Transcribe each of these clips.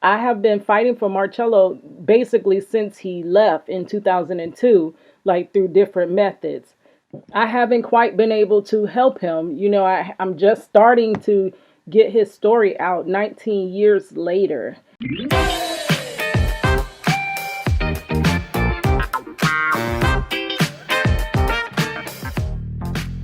I have been fighting for Marchello basically since he left in 2002, like through different methods. I haven't quite been able to help him. I'm just starting to get his story out 19 years later.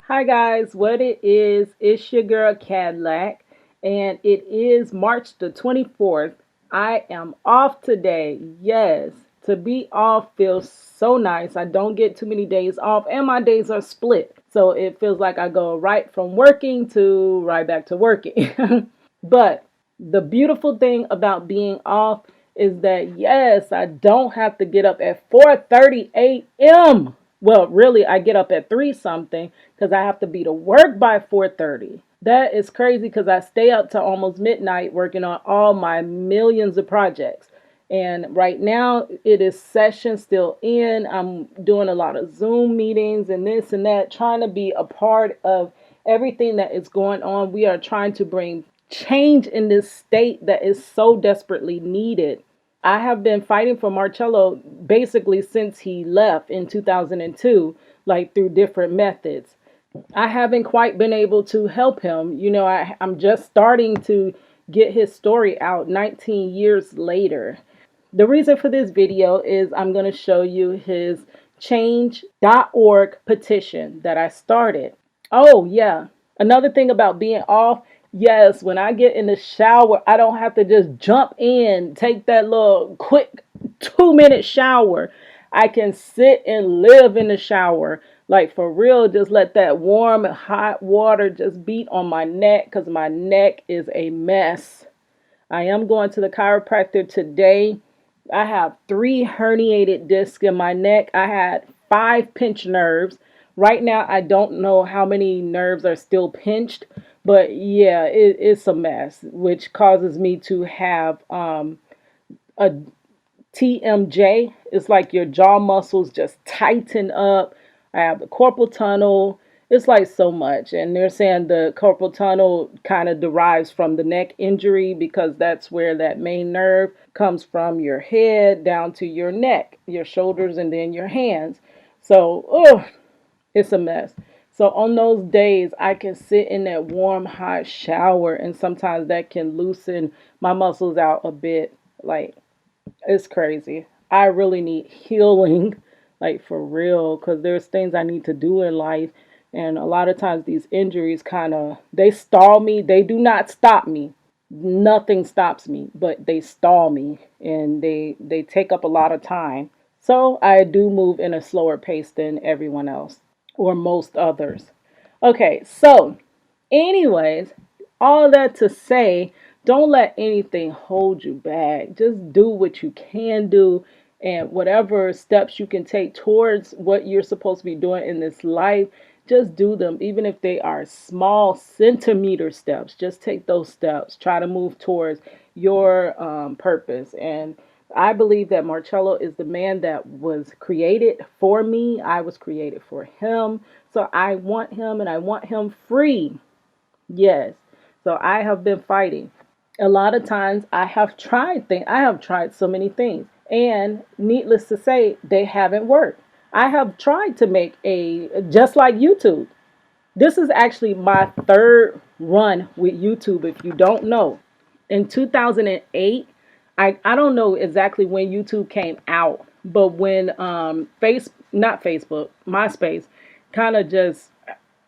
Hi guys, what it is, it's your girl Cadillac, and it is March the 24th. I am off today. Yes, to be off feels so nice. I don't get too many days off, and my days are split. So it feels like I go right from working to right back to working. But the beautiful thing about being off is that, yes, I don't have to get up at 4:30 a.m. Well, really, I get up at 3 something because I have to be to work by 4:30. That is crazy because I stay up to almost midnight working on all my millions of projects. And right now, it is session still in. I'm doing a lot of Zoom meetings and this and that, trying to be a part of everything that is going on. We are trying to bring change in this state that is so desperately needed. I have been fighting for Marchello basically since he left in 2002, like through different methods. I haven't quite been able to help him. I'm just starting to get his story out 19 years later. The reason for this video is I'm going to show you his change.org petition that I started. Oh, yeah. Another thing about being off, yes, when I get in the shower, I don't have to just jump in, take that little quick 2-minute shower. I can sit and live in the shower. Like for real, just let that warm, hot water just beat on my neck because my neck is a mess. I am going to the chiropractor today. I have 3 herniated discs in my neck. I had 5 pinched nerves. Right now, I don't know how many nerves are still pinched, but yeah, it's a mess, which causes me to have a TMJ. It's like your jaw muscles just tighten up. I have the carpal tunnel. It's like so much. And they're saying the carpal tunnel kind of derives from the neck injury because that's where that main nerve comes from your head down to your neck, your shoulders, and then your hands. So, it's a mess. So on those days, I can sit in that warm, hot shower, and sometimes that can loosen my muscles out a bit. Like, it's crazy. I really need healing, like for real, because there's things I need to do in life. And a lot of times these injuries they stall me. They do not stop me. Nothing stops me, but they stall me and they take up a lot of time. So I do move in a slower pace than everyone else or most others. Okay, so anyways, all that to say, don't let anything hold you back. Just do what you can do and whatever steps you can take towards what you're supposed to be doing in this life, just do them. Even if they are small centimeter steps, just take those steps. Try to move towards your purpose. And I believe that Marchello is the man that was created for me. I was created for him. So I want him and I want him free. Yes. So I have been fighting. A lot of times I have tried things. I have tried so many things. And needless to say, they haven't worked. I have tried to make just like YouTube. This is actually my 3rd run with YouTube, if you don't know. In 2008, I don't know exactly when YouTube came out, but when not Facebook, MySpace kind of just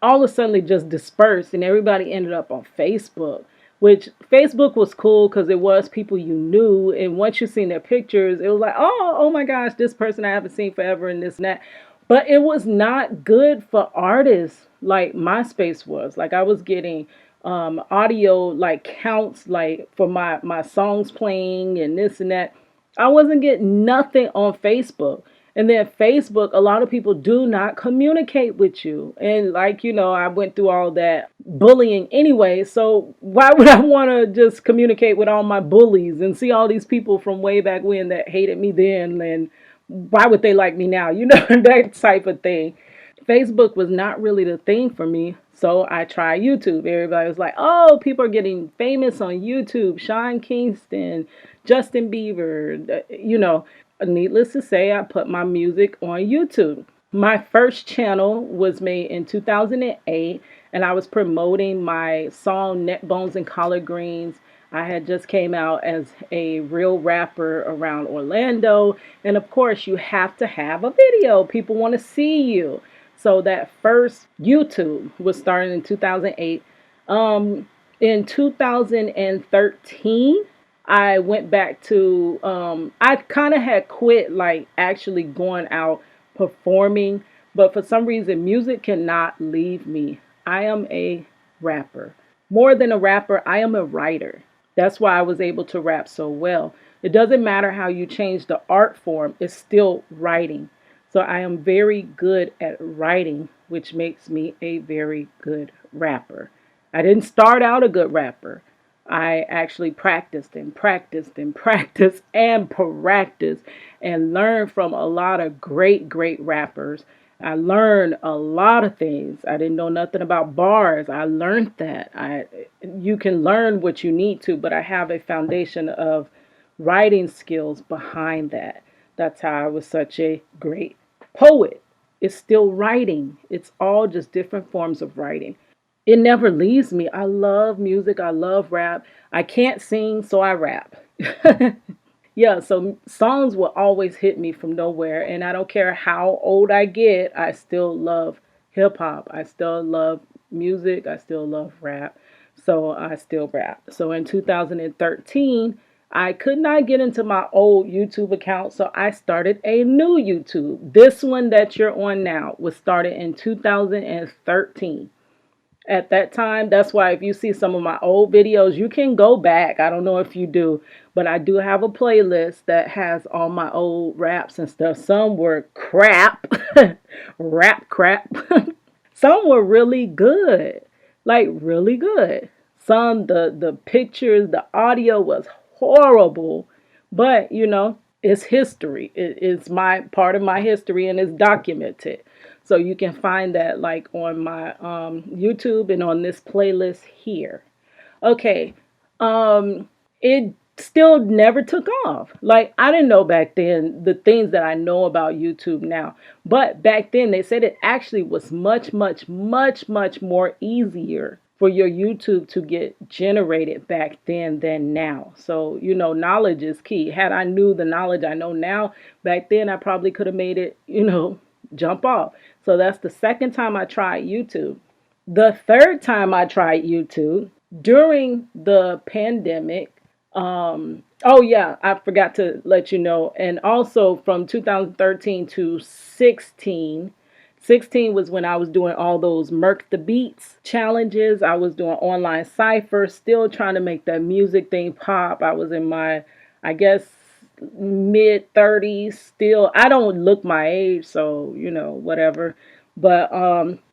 all of a sudden just dispersed and everybody ended up on Facebook, which Facebook was cool because it was people you knew. And once you seen their pictures, it was like, oh my gosh, this person I haven't seen forever and this and that. But it was not good for artists like MySpace was. Like I was getting audio like counts like for my songs playing and this and that. I wasn't getting nothing on Facebook. And then Facebook, a lot of people do not communicate with you. And like, I went through all that bullying anyway. So why would I want to just communicate with all my bullies and see all these people from way back when that hated me then? And why would they like me now? That type of thing. Facebook was not really the thing for me. So I tried YouTube. Everybody was like, oh, people are getting famous on YouTube. Sean Kingston, Justin Bieber, Needless to say, I put my music on YouTube. My first channel was made in 2008, and I was promoting my song Neck Bones and Collard Greens. I had just came out as a real rapper around Orlando, and of course you have to have a video. People want to see you. So that first YouTube was started in 2008. In 2013, I went back to, I kind of had quit like actually going out performing, but for some reason, music cannot leave me. I am a rapper. More than a rapper, I am a writer. That's why I was able to rap so well. It doesn't matter how you change the art form, it's still writing. So I am very good at writing, which makes me a very good rapper. I didn't start out a good rapper. I actually practiced and practiced and practiced and practiced and learned from a lot of great, great rappers. I learned a lot of things. I didn't know nothing about bars. I learned that. You can learn what you need to, but I have a foundation of writing skills behind that. That's how I was such a great poet. It's still writing. It's all just different forms of writing. It never leaves me. I love music. I love rap. I can't sing, so I rap. Yeah, so songs will always hit me from nowhere. And I don't care how old I get, I still love hip hop. I still love music. I still love rap. So I still rap. So in 2013, I could not get into my old YouTube account, so I started a new YouTube. This one that you're on now was started in 2013. At that time, that's why if you see some of my old videos, you can go back. I don't know if you do, but I do have a playlist that has all my old raps and stuff. Some were crap, rap crap. Some were really good, like really good. Some, the pictures, the audio was horrible, but it's history. It's my part of my history and it's documented. So you can find that like on my YouTube and on this playlist here. Okay. It still never took off. Like I didn't know back then the things that I know about YouTube now. But back then they said it actually was much, much, much, much more easier for your YouTube to get generated back then than now. So, knowledge is key. Had I knew the knowledge I know now, back then I probably could have made it, jump off. So that's the second time I tried YouTube. The third time I tried YouTube during the pandemic. Oh yeah, I forgot to let you know. And also from 2013 to 16 was when I was doing all those Merc the Beats challenges. I was doing online ciphers, still trying to make that music thing pop. I was in my, I guess, mid 30s still. I don't look my age, so, whatever. But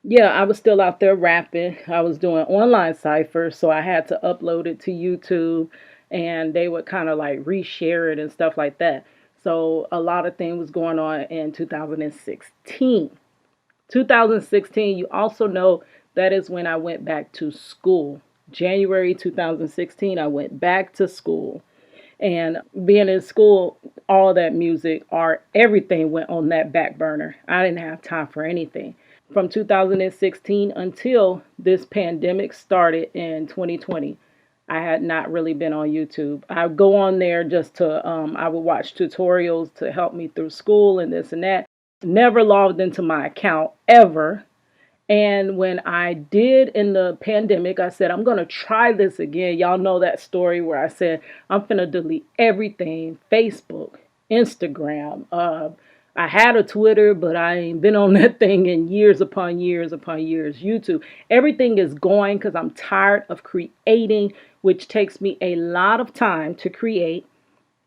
yeah, I was still out there rapping. I was doing online ciphers, so I had to upload it to YouTube and they would kind of like reshare it and stuff like that. So a lot of things was going on in 2016. 2016, you also know that is when I went back to school. January 2016, I went back to school. And being in school, all that music, art, everything went on that back burner. I didn't have time for anything. From 2016 until this pandemic started in 2020, I had not really been on YouTube. I would go on there just to, I would watch tutorials to help me through school and this and that. Never logged into my account ever. And when I did in the pandemic, I said, I'm going to try this again. Y'all know that story where I said, I'm going to delete everything, Facebook, Instagram. I had a Twitter, but I ain't been on that thing in years upon years upon years. YouTube, everything is going because I'm tired of creating, which takes me a lot of time to create.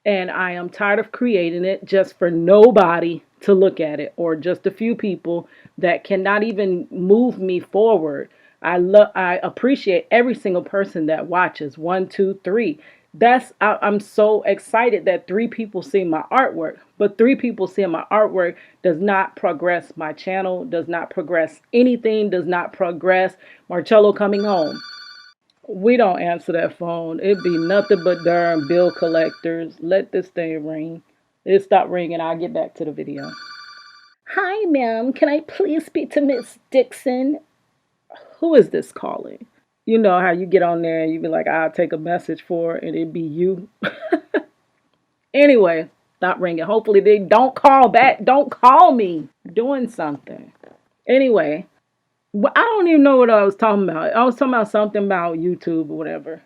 And I am tired of creating it just for nobody to look at it or just a few people that cannot even move me forward. I appreciate every single person that watches 1, 2, 3. I'm so excited that 3 people see my artwork, but 3 people seeing my artwork does not progress my channel, does not progress anything, does not progress Marcello coming home. We don't answer that phone. It'd be nothing but darn bill collectors. Let this thing ring. It stop ringing. I'll get back to the video. Hi, ma'am. Can I please speak to Miss Dixon? Who is this calling? You know how you get on there and you be like, I'll take a message for her, and it'd be you. Anyway, stop ringing. Hopefully they don't call back. Don't call me. Doing something. Anyway, I don't even know what I was talking about. I was talking about something about YouTube or whatever.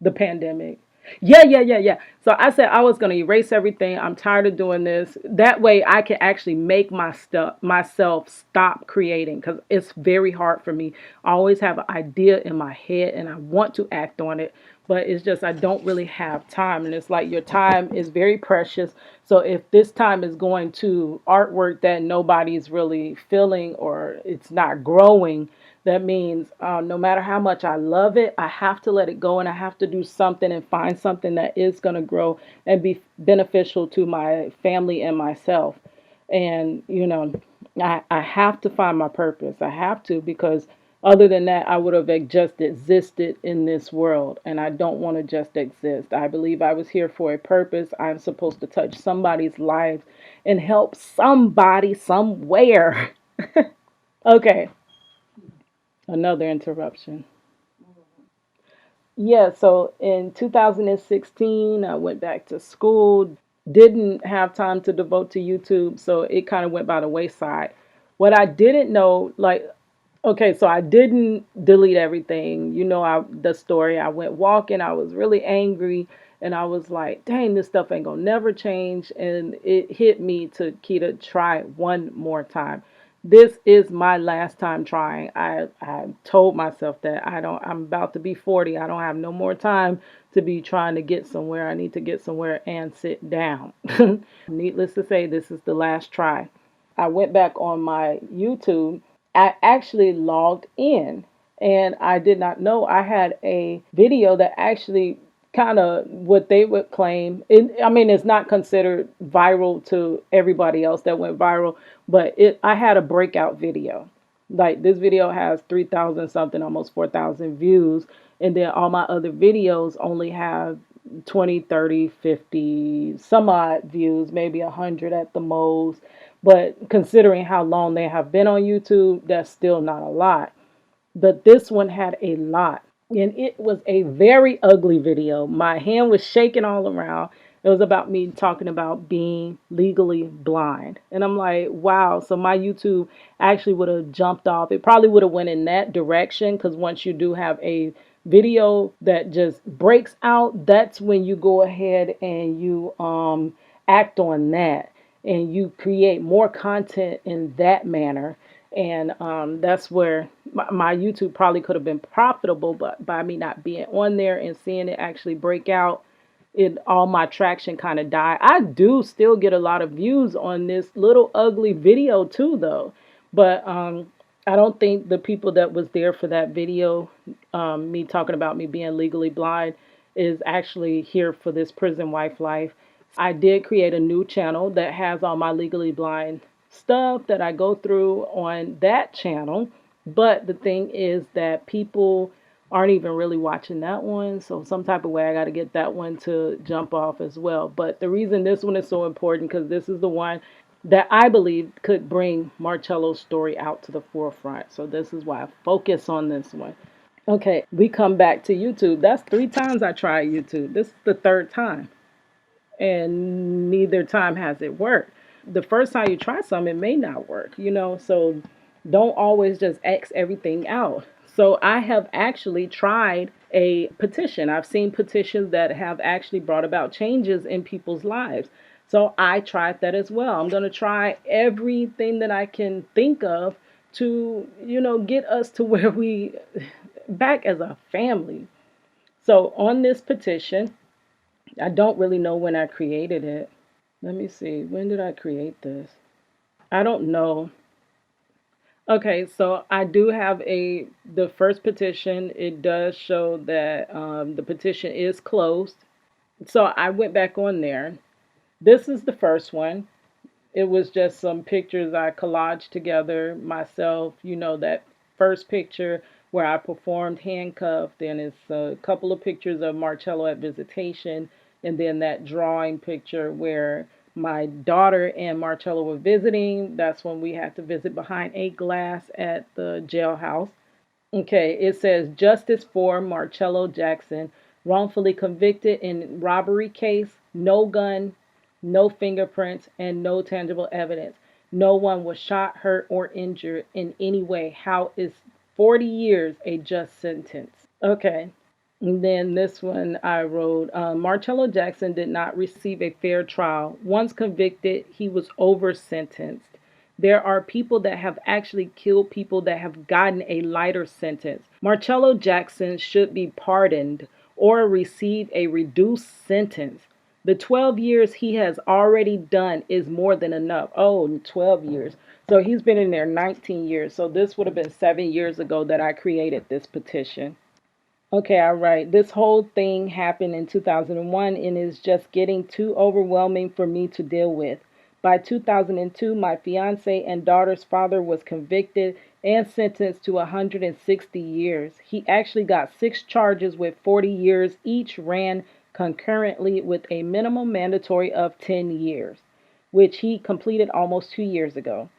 The pandemic. Yeah. So I said I was going to erase everything. I'm tired of doing this. That way I can actually make myself stop creating, because it's very hard for me. I always have an idea in my head and I want to act on it, but it's just I don't really have time. And it's like your time is very precious. So if this time is going to artwork that nobody's really feeling or it's not growing, that means no matter how much I love it, I have to let it go, and I have to do something and find something that is going to grow and be beneficial to my family and myself. And, I have to find my purpose. I have to, because other than that, I would have just existed in this world, and I don't want to just exist. I believe I was here for a purpose. I'm supposed to touch somebody's life and help somebody somewhere. Okay. Another interruption. Yeah, so in 2016, I went back to school, didn't have time to devote to YouTube, so it kind of went by the wayside. What I didn't know, like, okay, so I didn't delete everything. The story. I went walking, I was really angry, and I was like, dang, this stuff ain't gonna never change. And it hit me to Keita, try it one more time. This is my last time trying. I told myself that I'm about to be 40. I don't have no more time to be trying to get somewhere. I need to get somewhere and sit down. Needless to say, this is the last try. I went back on my YouTube. I actually logged in, and I did not know I had a video that actually kind of what they would claim. I mean, it's not considered viral to everybody else that went viral, but I had a breakout video. Like, this video has 3,000 something, almost 4,000 views, and then all my other videos only have 20, 30, 50, some odd views, maybe 100 at the most. But considering how long they have been on YouTube, that's still not a lot. But this one had a lot. And it was a very ugly video. My hand was shaking all around. It was about me talking about being legally blind. And I'm like, wow. So my YouTube actually would have jumped off. It probably would have went in that direction, because once you do have a video that just breaks out, that's when you go ahead and you act on that, and you create more content in that manner. And that's where my YouTube probably could have been profitable, but by me not being on there and seeing it actually break out, all my traction kind of died. I do still get a lot of views on this little ugly video too, though. But I don't think the people that was there for that video, me talking about me being legally blind, is actually here for this prison wife life. I did create a new channel that has all my legally blind stuff that I go through on that channel. But the thing is that people aren't even really watching that one. So some type of way I got to get that one to jump off as well. But the reason this one is so important, because this is the one that I believe could bring Marcello's story out to the forefront. So this is why I focus on this one. Okay, we come back to YouTube. That's 3 times I tried YouTube. This is the 3rd time, and neither time has it worked. The first time you try something, it may not work. So don't always just X everything out. So I have actually tried a petition. I've seen petitions that have actually brought about changes in people's lives. So I tried that as well. I'm going to try everything that I can think of to, get us to where we back as a family. So on this petition, I don't really know when I created it. Let me see. When did I create this? I don't know. Okay, so I do have the first petition. It does show that the petition is closed. So I went back on there. This is the first one. It was just some pictures I collaged together myself. You know, that first picture where I performed handcuffed, and it's a couple of pictures of Marchello at visitation, and then that drawing picture where my daughter and Marchello were visiting. That's when we had to visit behind a glass at the jailhouse. Okay, it says justice for Marchello Jackson, wrongfully convicted in robbery case, no gun, no fingerprints, and no tangible evidence. No one was shot, hurt, or injured in any way. How is 40 years a just sentence? Okay. And then this one I wrote Marchello Jackson did not receive a fair trial. Once convicted, he was over sentenced. There are people that have actually killed people that have gotten a lighter sentence. Marchello Jackson should be pardoned or receive a reduced sentence. The 12 years he has already done is more than enough. Oh, 12 years. So he's been in there 19 years. So this would have been 7 years ago that I created this petition. Okay, all right. This whole thing happened in 2001 and is just getting too overwhelming for me to deal with. By 2002, my fiance and daughter's father was convicted and sentenced to 160 years. He actually got 6 charges with 40 years. Each ran concurrently with a minimum mandatory of 10 years, which he completed almost 2 years ago.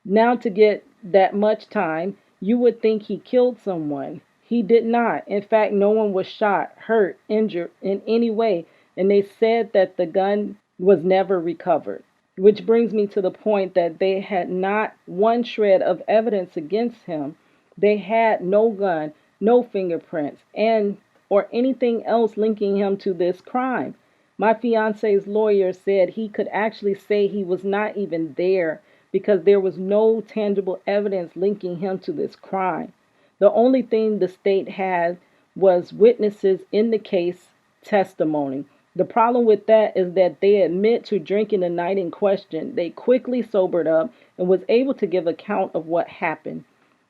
Now, to get that much time, you would think he killed someone. He did not. In fact, no one was shot, hurt, injured in any way, and they said that the gun was never recovered. Which brings me to the point that they had not one shred of evidence against him. They had no gun, no fingerprints, and or anything else linking him to this crime. My fiance's lawyer said he could actually say he was not even there because there was no tangible evidence linking him to this crime. The only thing the state had was witnesses in the case testimony. The problem with that is that they admit to drinking the night in question. They quickly sobered up and was able to give account of what happened.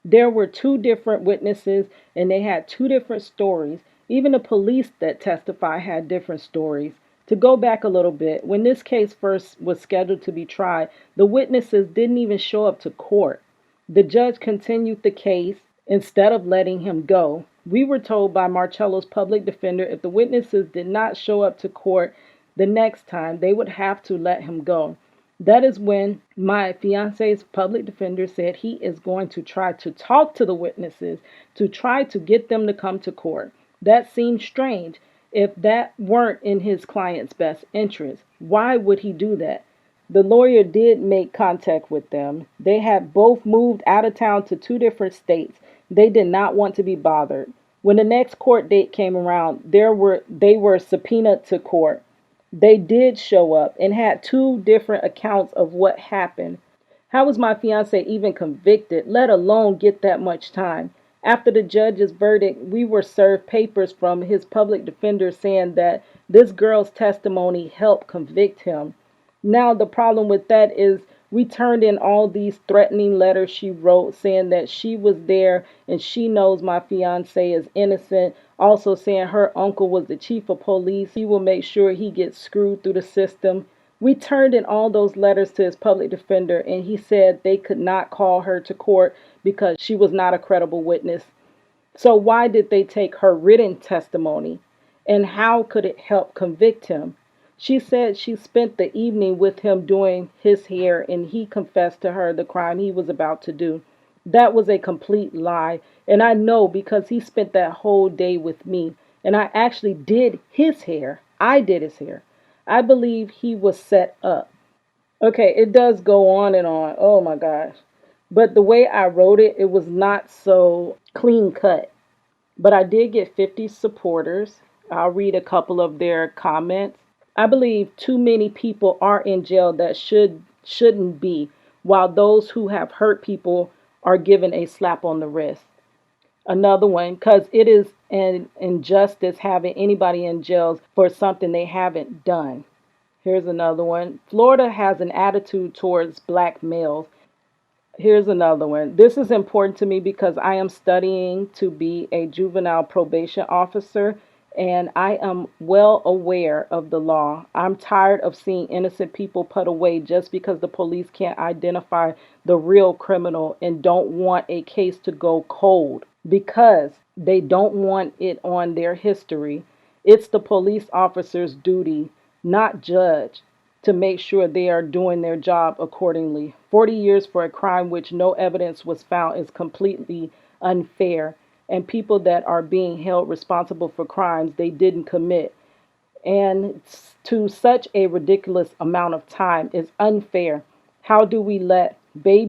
There were two different witnesses and they had two different stories. Even the police that testified had different stories. To go back a little bit, when this case first was scheduled to be tried, the witnesses didn't even show up to court. The judge continued the case instead of letting him go. We were told by Marchello's public defender if the witnesses did not show up to court the next time, they would have to let him go. That is when my fiance's public defender said he is going to try to talk to the witnesses to try to get them to come to court. That seemed strange. If that weren't in his client's best interest, why would he do that? The lawyer did make contact with them. They had both moved out of town to two different states. They did not want to be bothered. When the next court date came around, they were subpoenaed to court. They did show up and had two different accounts of what happened. How was my fiance even convicted, let alone get that much time? After the judge's verdict, we were served papers from his public defender saying that this girl's testimony helped convict him. Now, the problem with that is we turned in all these threatening letters she wrote saying that she was there and she knows my fiance is innocent. Also saying her uncle was the chief of police. He will make sure he gets screwed through the system. We turned in all those letters to his public defender and he said they could not call her to court because she was not a credible witness. So why did they take her written testimony? And how could it help convict him? She said she spent the evening with him doing his hair and he confessed to her the crime he was about to do. That was a complete lie. And I know because he spent that whole day with me. And I actually did his hair. I did his hair. I believe he was set up. Okay, it does go on and on. Oh my gosh. But the way I wrote it, it was not so clean cut. But I did get 50 supporters. I'll read a couple of their comments. I believe too many people are in jail that shouldn't be, while those who have hurt people are given a slap on the wrist. Another one, because it is an injustice having anybody in jail for something they haven't done. Here's another one. Florida has an attitude towards black males. Here's another one. This is important to me because I am studying to be a juvenile probation officer And I am well aware of the law. I'm tired of seeing innocent people put away just because the police can't identify the real criminal and don't want a case to go cold because they don't want it on their history. It's the police officer's duty, not judge, to make sure they are doing their job accordingly. 40 years for a crime which no evidence was found is completely unfair, and people that are being held responsible for crimes they didn't commit and to such a ridiculous amount of time is unfair. How do we let babies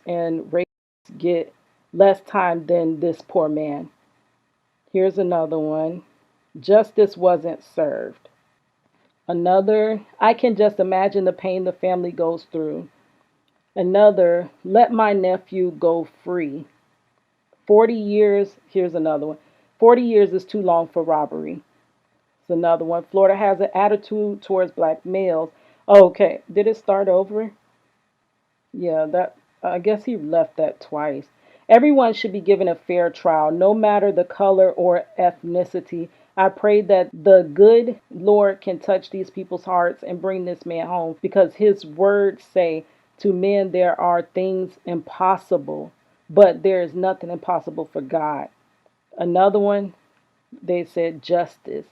and rapists get less time than this poor man? Here's another one. Justice wasn't served. Another, I can just imagine the pain the family goes through. Another, let my nephew go free. 40 years, here's another one. 40 years is too long for robbery. It's another one. Florida has an attitude towards black males. Okay, did it start over? Yeah, that I guess he left that twice. Everyone should be given a fair trial, no matter the color or ethnicity. I pray that the good Lord can touch these people's hearts and bring this man home because his words say to men there are things impossible, but there is nothing impossible for God. Another one, they said justice.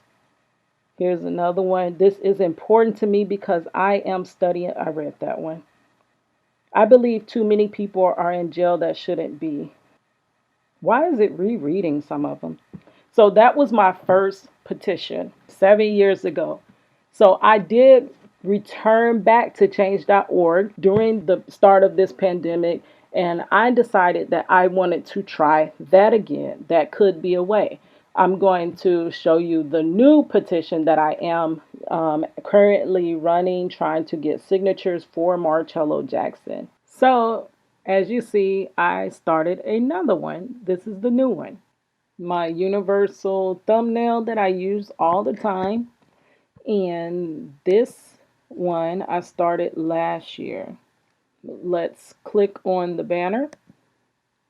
Here's another one. This is important to me because I am studying. I read that one. I believe too many people are in jail that shouldn't be. Why is it rereading some of them? So that was my first petition 7 years ago. So I did return back to change.org during the start of this pandemic, and I decided that I wanted to try that again. That could be a way. I'm going to show you the new petition that I am currently running, trying to get signatures for Marchello Jackson. So, as you see, I started another one. This is the new one. My universal thumbnail that I use all the time. And this one I started last year. Let's click on the banner.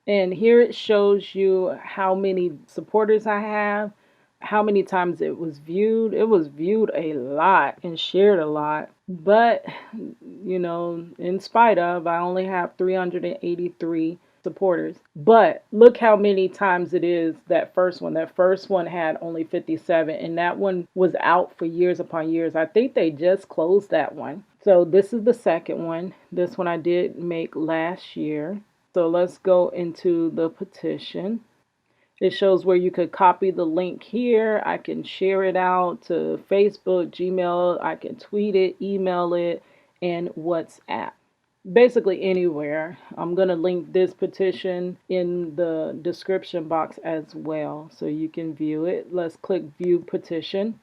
And here it shows you how many supporters I have, how many times it was viewed. It was viewed a lot and shared a lot. But, in spite of, I only have 383 supporters. But look how many times it is that first one. That first one had only 57, and that one was out for years upon years. I think they just closed that one. So this is the second one. This one I did make last year. So let's go into the petition. It shows where you could copy the link here. I can share it out to Facebook, Gmail. I can tweet it, email it, and WhatsApp. Basically anywhere. I'm going to link this petition in the description box as well so you can view it. Let's click view petition.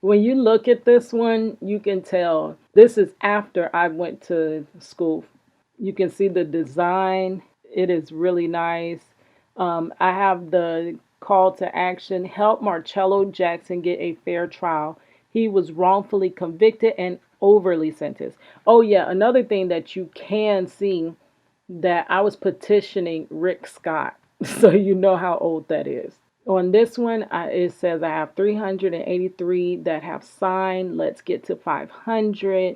When you look at this one, you can tell this is after I went to school. You can see the design. It is really nice. I have the call to action, help Marchello Jackson get a fair trial. He was wrongfully convicted and overly sentenced. Oh yeah, another thing that you can see that I was petitioning Rick Scott. So you know how old that is. On this one, it says I have 383 that have signed. Let's get to 500.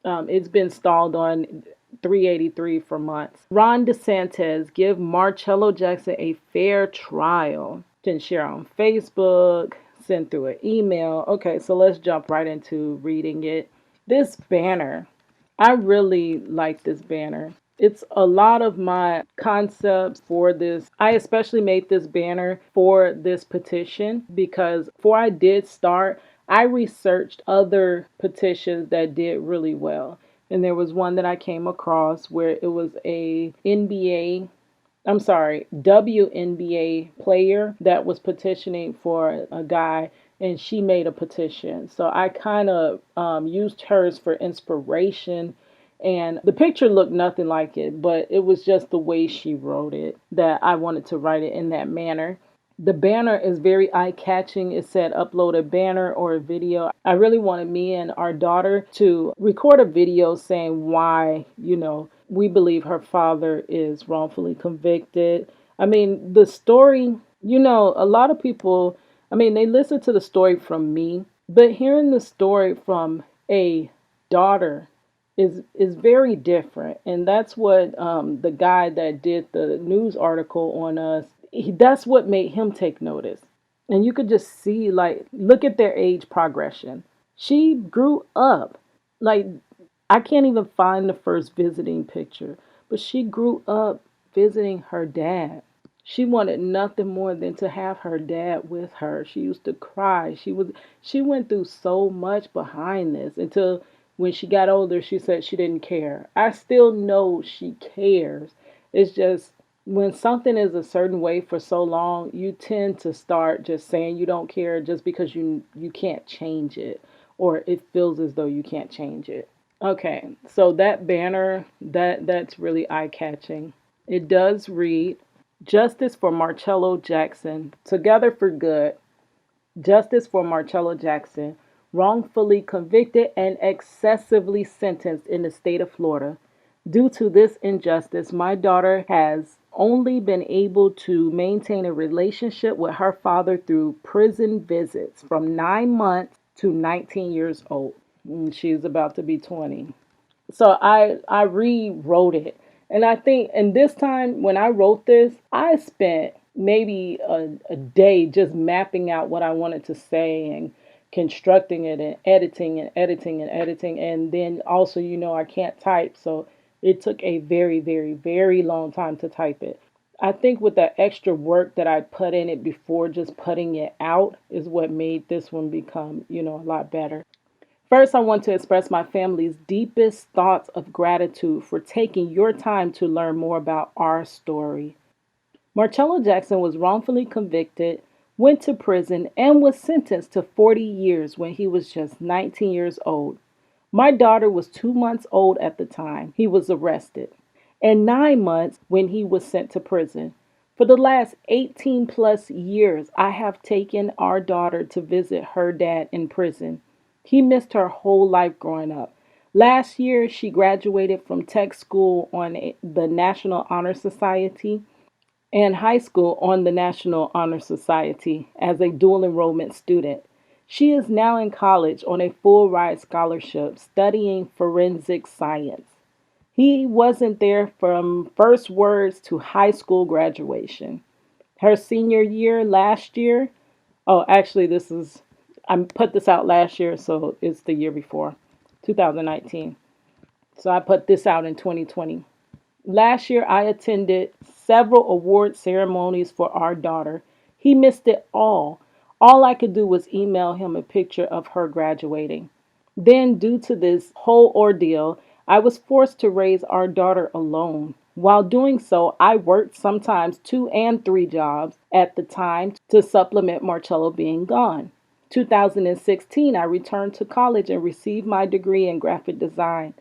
It's been stalled on 383 for months. Ron DeSantis, give Marchello Jackson a fair trial. Can share on Facebook, send through an email. Okay, so let's jump right into reading it. This banner, I really like this banner. It's a lot of my concepts for this. I especially made this banner for this petition because before I did start, I researched other petitions that did really well. And there was one that I came across where it was a WNBA player that was petitioning for a guy, and she made a petition. So I kind of used hers for inspiration. And the picture looked nothing like it, but it was just the way she wrote it that I wanted to write it in that manner. The banner is very eye-catching. It said upload a banner or a video. I really wanted me and our daughter to record a video saying why, we believe her father is wrongfully convicted. I mean, the story, a lot of people I mean, they listen to the story from me, but hearing the story from a daughter is very different, and that's what the guy that did the news article on us. That's what made him take notice, and you could just see, like, look at their age progression. She grew up, like, I can't even find the first visiting picture, but she grew up visiting her dad. She wanted nothing more than to have her dad with her. She used to cry. She went through so much behind this until when she got older she said she didn't care. I still know she cares. It's just when something is a certain way for so long, you tend to start just saying you don't care just because you can't change it, or it feels as though you can't change it. Okay, so that banner, that's really eye-catching. It does read, Justice for Marchello Jackson, together for good. Justice for Marchello Jackson, wrongfully convicted and excessively sentenced in the state of Florida. Due to this injustice, my daughter has only been able to maintain a relationship with her father through prison visits from 9 months to 19 years old. She's about to be 20. So I rewrote it. And I think, and this time when I wrote this, I spent maybe a day just mapping out what I wanted to say and constructing it and editing and editing and editing. And then also, I can't type. So it took a very, very, very long time to type it. I think with the extra work that I put in it before just putting it out is what made this one become, a lot better. First, I want to express my family's deepest thoughts of gratitude for taking your time to learn more about our story. Marchello Jackson was wrongfully convicted, went to prison, and was sentenced to 40 years when he was just 19 years old. My daughter was 2 months old at the time he was arrested, and 9 months when he was sent to prison. For the last 18 plus years, I have taken our daughter to visit her dad in prison. He missed her whole life growing up. Last year, she graduated from tech school on the National Honor Society and high school on the National Honor Society as a dual enrollment student. She is now in college on a full ride scholarship studying forensic science. He wasn't there from first words to high school graduation. Her senior year last year, oh, actually, I put this out last year, so it's the year before, 2019. So I put this out in 2020. Last year, I attended several award ceremonies for our daughter. He missed it all. All I could do was email him a picture of her graduating. Then, due to this whole ordeal, I was forced to raise our daughter alone. While doing so, I worked sometimes 2 and 3 jobs at the time to supplement Marchello being gone. 2016, I returned to college and received my degree in graphic design.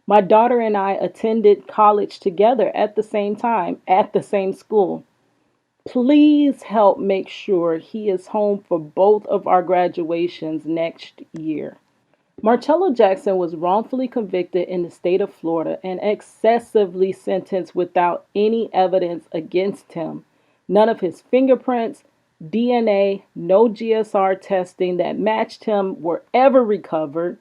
My daughter and I attended college together at the same time at the same school. Please help make sure he is home for both of our graduations next year. Marchello Jackson was wrongfully convicted in the state of Florida and excessively sentenced without any evidence against him. None of his fingerprints, DNA, no GSR testing that matched him were ever recovered.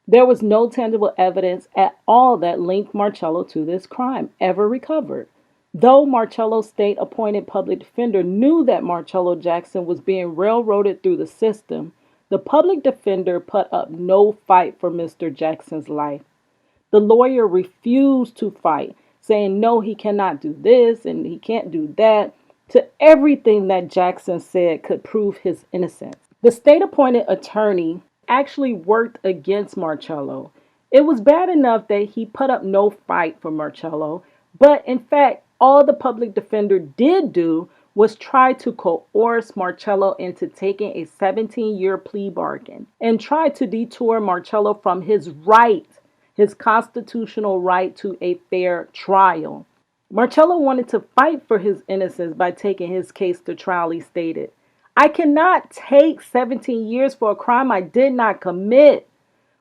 There was no tangible evidence at all that linked Marchello to this crime ever recovered. Though Marchello's state appointed public defender knew that Marchello Jackson was being railroaded through the system, the public defender put up no fight for Mr. Jackson's life. The lawyer refused to fight, saying no, he cannot do this and he can't do that, to everything that Jackson said could prove his innocence. The state appointed attorney actually worked against Marchello. It was bad enough that he put up no fight for Marchello, but in fact, all the public defender did do was try to coerce Marchello into taking a 17-year plea bargain and try to detour Marchello from his constitutional right to a fair trial. Marchello wanted to fight for his innocence by taking his case to trial, he stated. I cannot take 17 years for a crime I did not commit.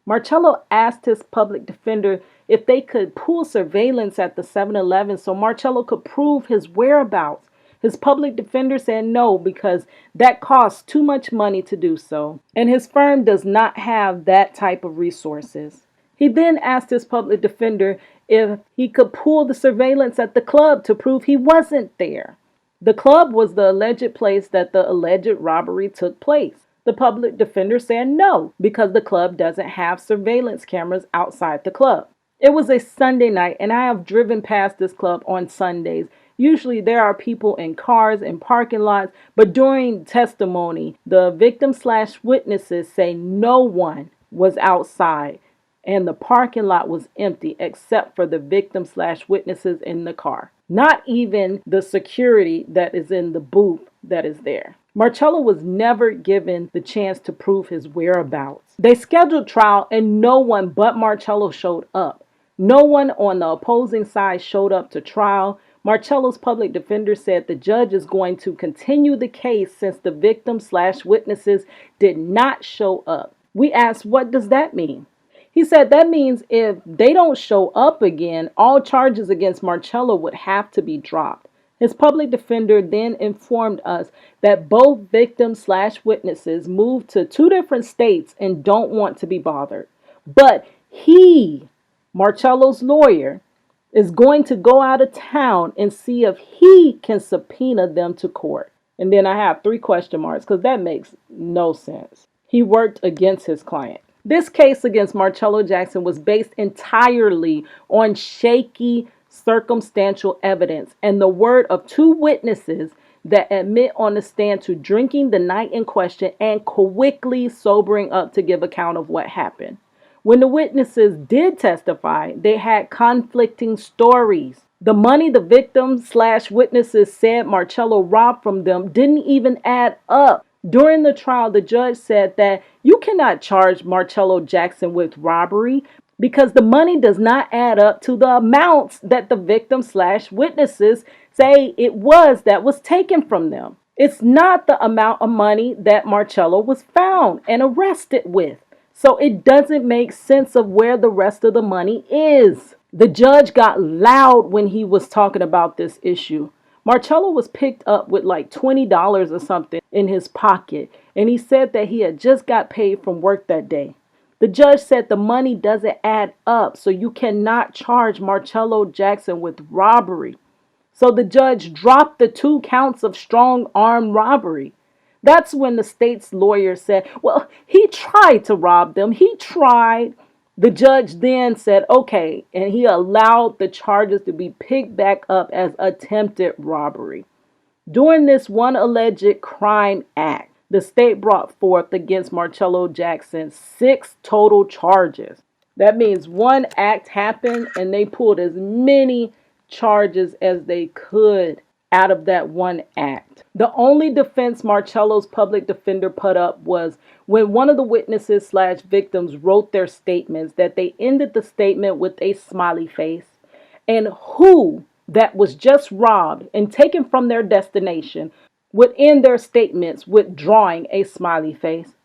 Marchello asked his public defender if they could pull surveillance at the 7-Eleven so Marchello could prove his whereabouts. His public defender said no because that costs too much money to do so, and his firm does not have that type of resources. He then asked his public defender if he could pull the surveillance at the club to prove he wasn't there. The club was the alleged place that the alleged robbery took place. The public defender said no, because the club doesn't have surveillance cameras outside the club. It was a Sunday night, and I have driven past this club on Sundays. Usually there are people in cars and parking lots, but during testimony, the victim/witnesses say no one was outside and the parking lot was empty except for the victim/witnesses in the car. Not even the security that is in the booth that is there. Marchello was never given the chance to prove his whereabouts. They scheduled trial and no one but Marchello showed up. No one on the opposing side showed up to trial. Marcello's public defender said the judge is going to continue the case since the victim/witnesses did not show up. We asked, what does that mean? He said that means if they don't show up again, all charges against Marchello would have to be dropped. His public defender then informed us that both victims/witnesses moved to 2 different states and don't want to be bothered. But he, Marcello's lawyer, is going to go out of town and see if he can subpoena them to court. And then I have 3 question marks because that makes no sense. He worked against his client. This case against Marchello Jackson was based entirely on shaky circumstantial evidence and the word of 2 witnesses that admit on the stand to drinking the night in question and quickly sobering up to give account of what happened. When the witnesses did testify, they had conflicting stories. The money the victim/witnesses said Marchello robbed from them didn't even add up. During the trial, the judge said that you cannot charge Marchello Jackson with robbery because the money does not add up to the amounts that the victim/witnesses say it was that was taken from them. It's not the amount of money that Marchello was found and arrested with. So it doesn't make sense of where the rest of the money is. The judge got loud when he was talking about this issue. Marchello was picked up with like $20 or something in his pocket, and he said that he had just got paid from work that day. The judge said the money doesn't add up, so you cannot charge Marchello Jackson with robbery. So the judge dropped the 2 counts of strong arm robbery. That's when the state's lawyer said, well, he tried to rob them. He tried. The judge then said, okay, and he allowed the charges to be picked back up as attempted robbery. During this one alleged crime act, the state brought forth against Marchello Jackson 6 total charges. That means one act happened and they pulled as many charges as they could out of that one act. The only defense Marcello's public defender put up was when one of the witnesses/victims wrote their statements that they ended the statement with a smiley face, and who that was just robbed and taken from their destination would end their statements with drawing a smiley face.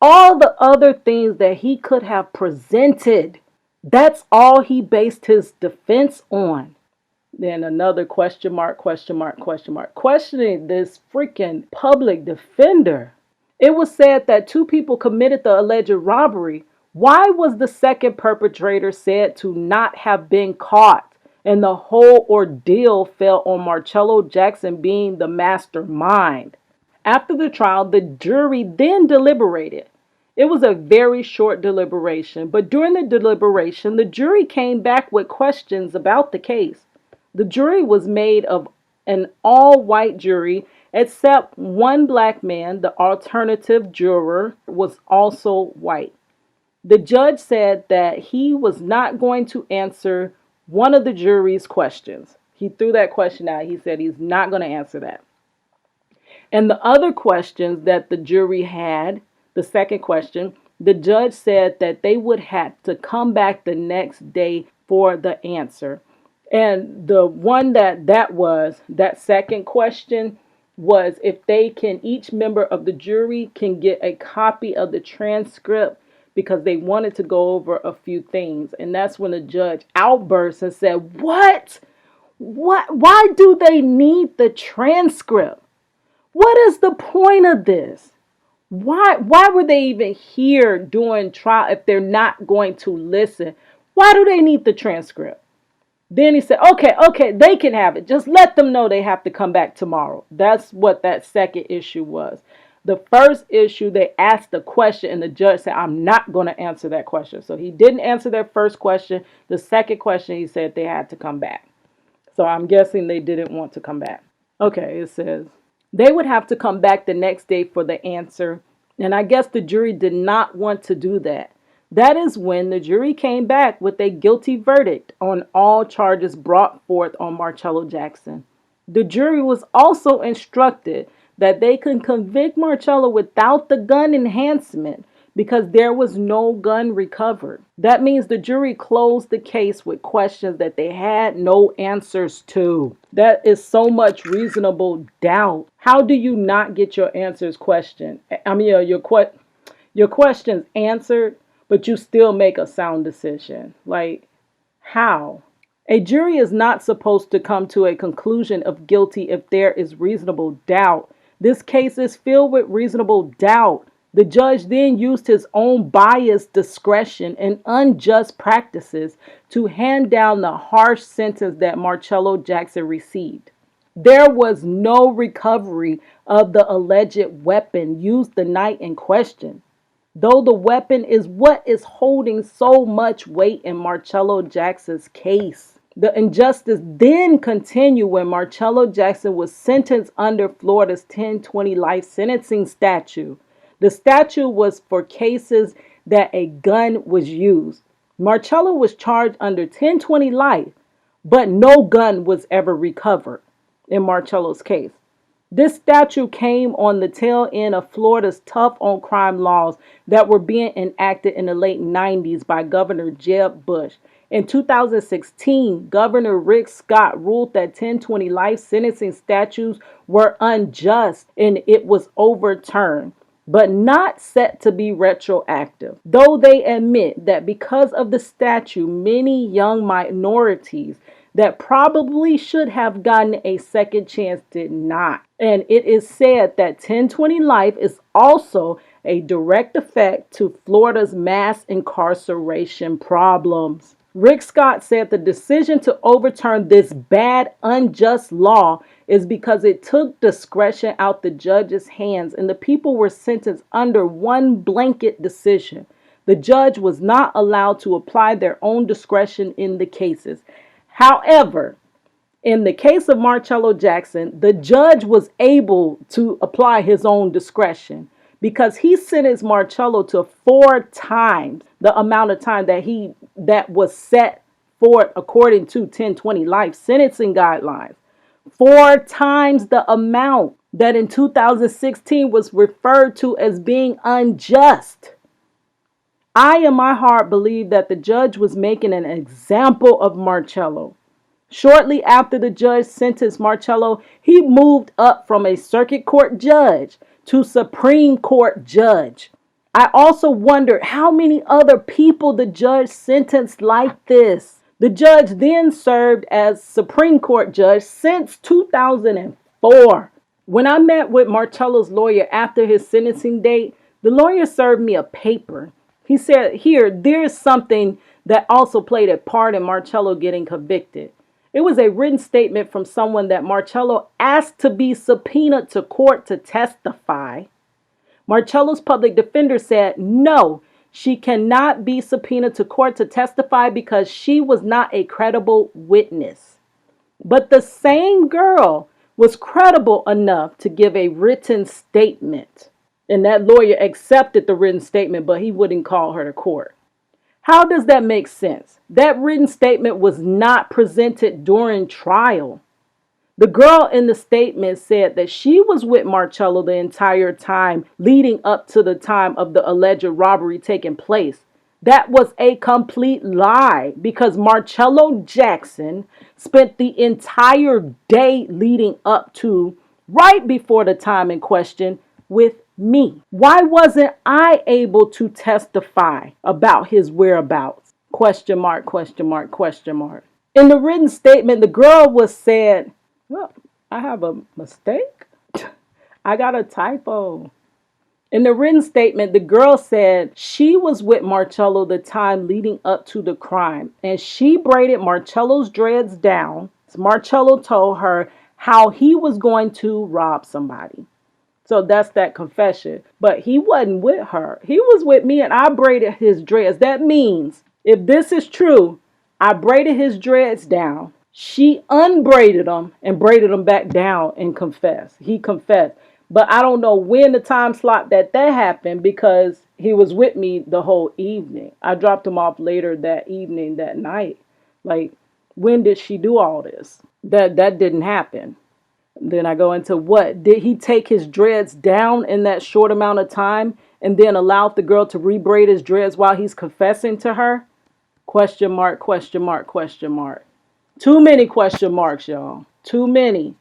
All the other things that he could have presented, that's all he based his defense on. Then another question mark, question mark, question mark, questioning this freaking public defender. It was said that 2 people committed the alleged robbery. Why was the second perpetrator said to not have been caught? And the whole ordeal fell on Marchello Jackson being the mastermind. After the trial, the jury then deliberated. It was a very short deliberation, but during the deliberation, the jury came back with questions about the case. The jury was made of an all-white jury, except one black man. The alternative juror was also white. The judge said that he was not going to answer one of the jury's questions. He threw that question out. He said he's not going to answer that. And the other questions that the jury had, the second question, the judge said that they would have to come back the next day for the answer. And the one that second question was if they can, each member of the jury can get a copy of the transcript because they wanted to go over a few things. And that's when the judge outburst and said, what? Why do they need the transcript? What is the point of this? Why were they even here doing trial if they're not going to listen? Why do they need the transcript? Then he said, okay, they can have it. Just let them know they have to come back tomorrow. That's what that second issue was. The first issue, they asked the question and the judge said, I'm not going to answer that question. So he didn't answer their first question. The second question, he said they had to come back. So I'm guessing they didn't want to come back. Okay, it says they would have to come back the next day for the answer. And I guess the jury did not want to do that. That is when the jury came back with a guilty verdict on all charges brought forth on Marchello Jackson. The jury was also instructed that they could convict Marchello without the gun enhancement because there was no gun recovered. That means the jury closed the case with questions that they had no answers to. That is so much reasonable doubt. How do you not get your answers questioned? Your questions answered, but you still make a sound decision. Like, how? A jury is not supposed to come to a conclusion of guilty if there is reasonable doubt. This case is filled with reasonable doubt. The judge then used his own biased discretion and unjust practices to hand down the harsh sentence that Marchello Jackson received. There was no recovery of the alleged weapon used the night in question, though the weapon is what is holding so much weight in Marchello Jackson's case. The injustice then continued when Marchello Jackson was sentenced under Florida's 1020 life sentencing statute. The statute was for cases that a gun was used. Marchello was charged under 1020 life, but no gun was ever recovered in Marchello's case. This statute came on the tail end of Florida's tough on crime laws that were being enacted in the late 90s by Governor Jeb Bush. In 2016, Governor Rick Scott ruled that 1020 life sentencing statutes were unjust and it was overturned, but not set to be retroactive. Though they admit that because of the statute, many young minorities that probably should have gotten a second chance did not. And it is said that 1020 life is also a direct effect to Florida's mass incarceration problems. Rick Scott said the decision to overturn this bad, unjust law is because it took discretion out the judge's hands and the people were sentenced under one blanket decision. The judge was not allowed to apply their own discretion in the cases. However, in the case of Marchello Jackson, the judge was able to apply his own discretion because he sentenced Marchello to 4 times the amount of time that was set for according to 1020 life sentencing guidelines. 4 times the amount that in 2016 was referred to as being unjust. I, in my heart, believe that the judge was making an example of Marchello. Shortly after the judge sentenced Marchello, he moved up from a circuit court judge to Supreme Court judge. I also wondered how many other people the judge sentenced like this. The judge then served as Supreme Court judge since 2004. When I met with Marchello's lawyer after his sentencing date, the lawyer served me a paper. He said, there's something that also played a part in Marchello getting convicted. It was a written statement from someone that Marchello asked to be subpoenaed to court to testify. Marchello's public defender said, no, she cannot be subpoenaed to court to testify because she was not a credible witness. But the same girl was credible enough to give a written statement. And that lawyer accepted the written statement, but he wouldn't call her to court. How does that make sense? That written statement was not presented during trial. The girl in the statement said that she was with Marchello the entire time leading up to the time of the alleged robbery taking place. That was a complete lie because Marchello Jackson spent the entire day leading up to, right before the time in question, with me. Why wasn't I able to testify about his whereabouts? Question mark, question mark, question mark. In the written statement, the girl was said, well, I have a mistake. I got a typo. In the written statement, the girl said she was with Marchello the time leading up to the crime, and she braided Marcello's dreads down. Marchello told her how he was going to rob somebody. So that's that confession. But he wasn't with her. He was with me and I braided his dreads. That means if this is true, I braided his dreads down. She unbraided them and braided them back down and confessed. He confessed. But I don't know when the time slot that happened because he was with me the whole evening. I dropped him off later that evening, that night. Like, when did she do all this? That didn't happen. Then I go into what? Did he take his dreads down in that short amount of time and then allow the girl to rebraid his dreads while he's confessing to her? Question mark, question mark, question mark. Too many question marks, y'all. Too many.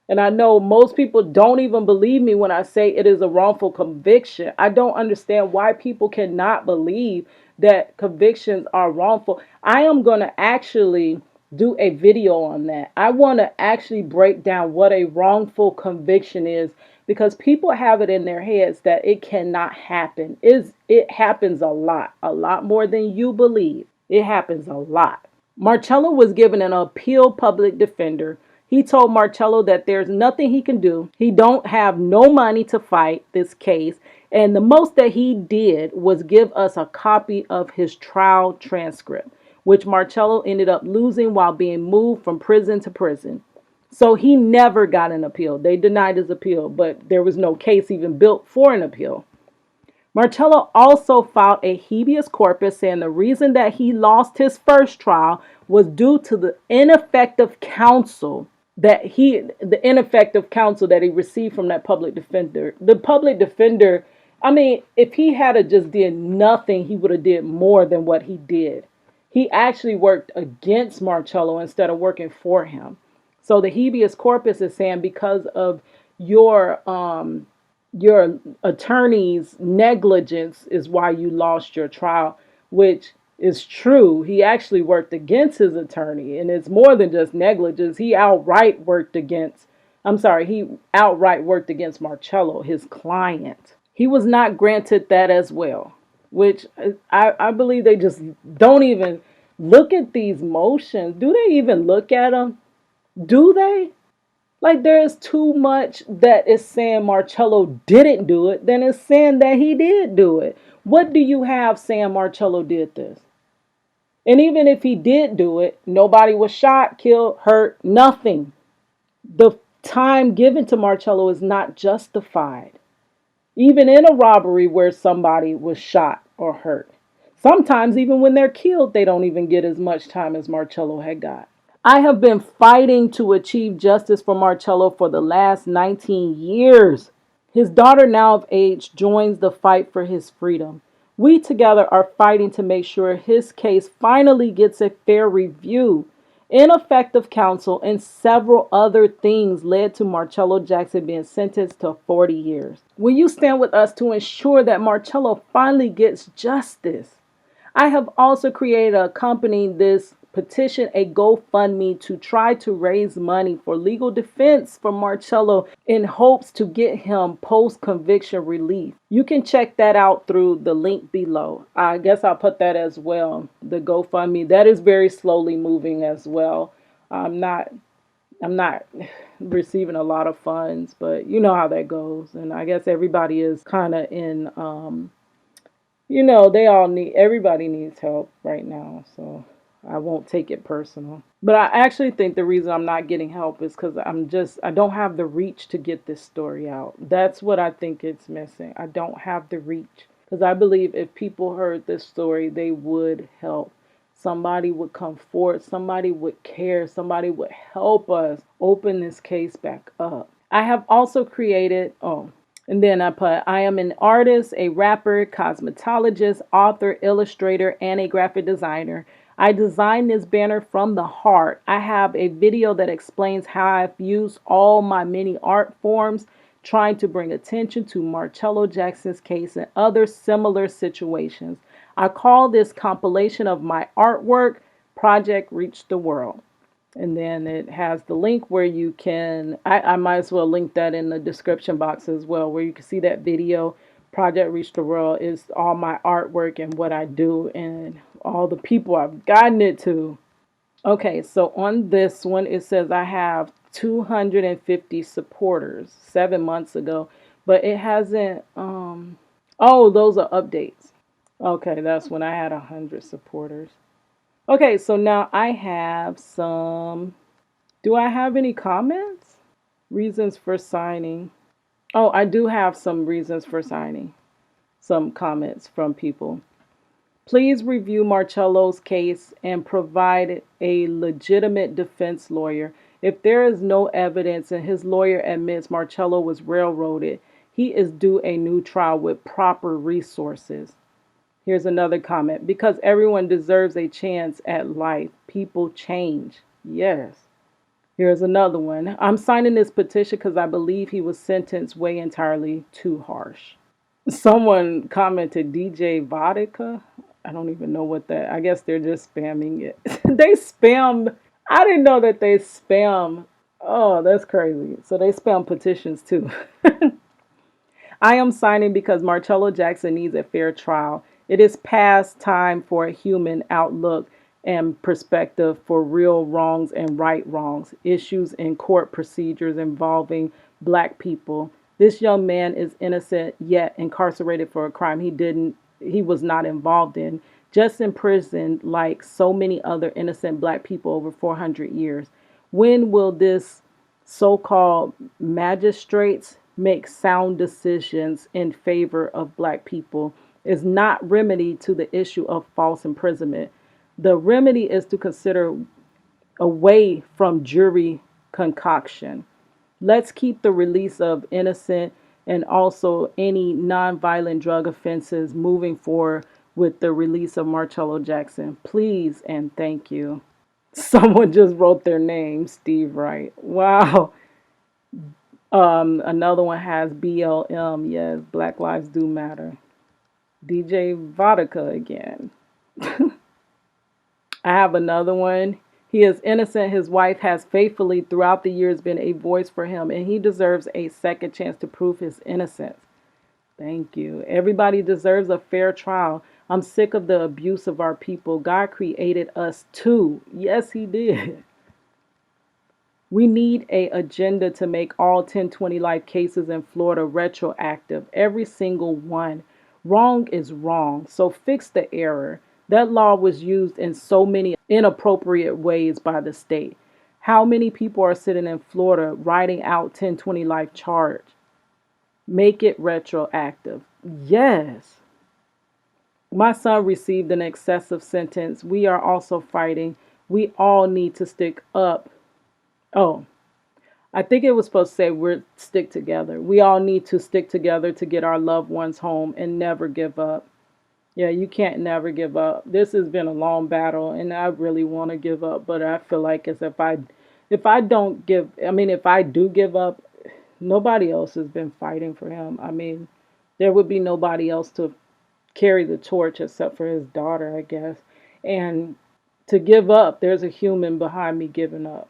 And I know most people don't even believe me when I say it is a wrongful conviction. I don't understand why people cannot believe that convictions are wrongful. I am going to actually do a video on that. I want to actually break down what a wrongful conviction is because people have it in their heads that it cannot happen. It happens a lot more than you believe. It happens a lot. Marchello was given an appeal public defender. He told Marchello that there's nothing he can do. He don't have no money to fight this case. And the most that he did was give us a copy of his trial transcript, which Marchello ended up losing while being moved from prison to prison. So he never got an appeal. They denied his appeal, but there was no case even built for an appeal. Marchello also filed a habeas corpus saying the reason that he lost his first trial was due to the ineffective counsel that he received from that public defender. The public defender, I mean, if he had just did nothing, he would have did more than what he did. He actually worked against Marchello instead of working for him. So the habeas corpus is saying because of your attorney's negligence is why you lost your trial, which is true. He actually worked against his attorney, and it's more than just negligence. He outright worked against Marchello, his client. He was not granted that as well, which I believe they just don't even look at these motions. Do they even look at them? Do they? Like, there is too much that is saying Marchello didn't do it than is saying that he did do it. What do you have saying Marchello did this? And even if he did do it, nobody was shot, killed, hurt, nothing. The time given to Marchello is not justified. Even in a robbery where somebody was shot or hurt. Sometimes even when they're killed, they don't even get as much time as Marchello had got. I have been fighting to achieve justice for Marchello for the last 19 years. His daughter, now of age, joins the fight for his freedom. We together are fighting to make sure his case finally gets a fair review. Ineffective counsel and several other things led to Marchello Jackson being sentenced to 40 years. Will you stand with us to ensure that Marchello finally gets justice? I have also created accompanying this petition a GoFundMe to try to raise money for legal defense for Marchello in hopes to get him post-conviction relief. You can check that out through the link below. I guess I'll put that as well, the GoFundMe. That is very slowly moving as well. I'm not receiving a lot of funds, but you know how that goes. And I guess everybody is kind of in, everybody needs help right now, so I won't take it personal. But I actually think the reason I'm not getting help is because I don't have the reach to get this story out. That's what I think it's missing. I don't have the reach. Because I believe if people heard this story, they would help. Somebody would come forward. Somebody would care. Somebody would help us open this case back up. I have also created, and then I put, I am an artist, a rapper, cosmetologist, author, illustrator, and a graphic designer. I designed this banner from the heart. I have a video that explains how I've used all my many art forms trying to bring attention to Marchello Jackson's case and other similar situations. I call this compilation of my artwork Project Reach the World. And then it has the link where you can, I might as well link that in the description box as well, where you can see that video. Project Reach the World is all my artwork and what I do and all the people I've gotten it to. Okay, so on this one, it says I have 250 supporters 7 months ago, but it hasn't, oh, those are updates. Okay, that's when I had 100 supporters. Okay, so now I have some, do I have any comments? Reasons for signing. Oh, I do have some reasons for signing. Some comments from people. Please review Marchello's case and provide a legitimate defense lawyer. If there is no evidence and his lawyer admits Marchello was railroaded, he is due a new trial with proper resources. Here's another comment. Because everyone deserves a chance at life, people change. Yes. Here's another one. I'm signing this petition because I believe he was sentenced way entirely too harsh. Someone commented DJ Vodka. I don't even know what that. I guess they're just spamming it. They spam. I didn't know that they spam. Oh, that's crazy. So they spam petitions too. I am signing because Marchello Jackson needs a fair trial. It is past time for a human outlook and perspective for real wrongs and right wrongs, issues in court procedures involving black people. This young man is innocent yet incarcerated for a crime he was not involved in, just imprisoned like so many other innocent black people over 400 years. When will this so-called magistrates make sound decisions in favor of black people is not remedy to the issue of false imprisonment. The remedy is to consider away from jury concoction. Let's keep the release of innocent and also any nonviolent drug offenses moving forward with the release of Marchello Jackson. Please and thank you. Someone just wrote their name, Steve Wright. Wow. Another one has BLM. Yes, Black Lives Do Matter. DJ Vodka again. I have another one. He is innocent. His wife has faithfully throughout the years been a voice for him, and he deserves a second chance to prove his innocence. Thank you. Everybody deserves a fair trial. I'm sick of the abuse of our people. God created us too. Yes, he did. We need an agenda to make all 1020 life cases in Florida retroactive. Every single one. Wrong is wrong. So fix the error. That law was used in so many inappropriate ways by the state. How many people are sitting in Florida writing out 1020 life charge? Make it retroactive. Yes. My son received an excessive sentence. We are also fighting. We all need to stick up. Oh, I think it was supposed to say we're stick together. We all need to stick together to get our loved ones home and never give up. Yeah, you can't never give up. This has been a long battle and I really want to give up, but I feel like as if I don't give, I mean, if I do give up, nobody else has been fighting for him. I mean, there would be nobody else to carry the torch except for his daughter, I guess. And to give up, there's a human behind me giving up.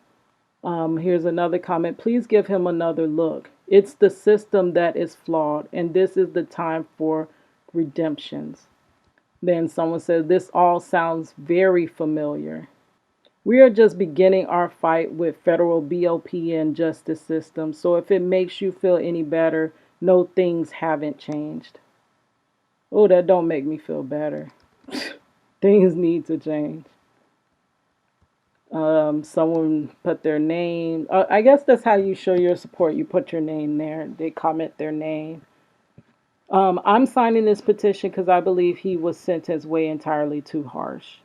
Here's another comment. Please give him another look. It's the system that is flawed, and this is the time for redemptions. Then someone says, this all sounds very familiar. We are just beginning our fight with federal BOP and justice system. So if it makes you feel any better, no, things haven't changed. Oh, that don't make me feel better. Things need to change. Someone put their name. I guess that's how you show your support. You put your name there. They comment their name. I'm signing this petition because I believe he was sentenced way entirely too harsh.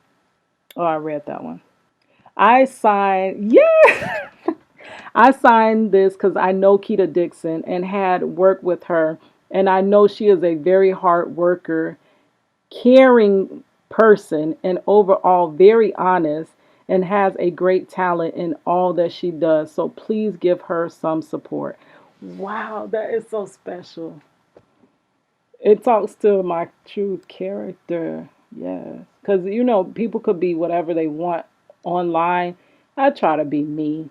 Oh, I read that one. I signed, yeah! I signed this because I know Keita Dixon and had worked with her. And I know she is a very hard worker, caring person, and overall very honest and has a great talent in all that she does. So please give her some support. Wow, that is so special. It talks to my true character. Yes. Because, you know, people could be whatever they want online, I try to be me.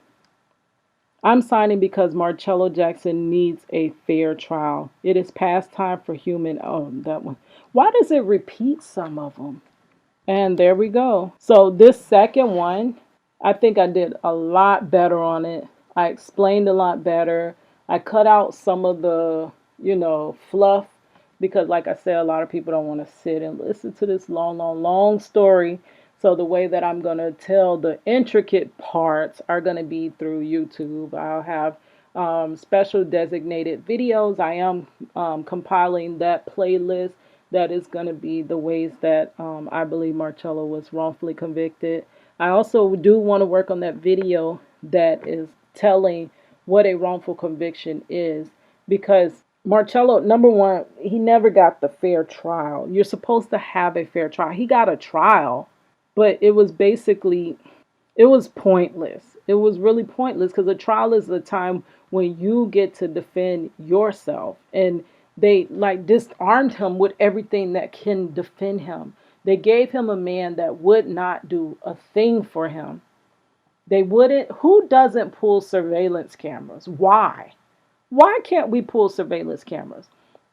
I'm signing because Marchello Jackson needs a fair trial. It is past time for human. Oh, that one. Why does it repeat some of them? And there we go. So this second one, I think I did a lot better on it. I explained a lot better. I cut out some of the, fluff because like I said, a lot of people don't want to sit and listen to this long, long, long story. So the way that I'm going to tell the intricate parts are going to be through YouTube. I'll have special designated videos. I am compiling that playlist that is going to be the ways that I believe Marchello was wrongfully convicted. I also do want to work on that video that is telling what a wrongful conviction is, because Marchello, number one, he never got the fair trial. You're supposed to have a fair trial. He got a trial, but it was basically, it was pointless. It was really pointless because a trial is the time when you get to defend yourself. And they like disarmed him with everything that can defend him. They gave him a man that would not do a thing for him. They wouldn't. Who doesn't pull surveillance cameras? Why? Why can't we pull surveillance cameras?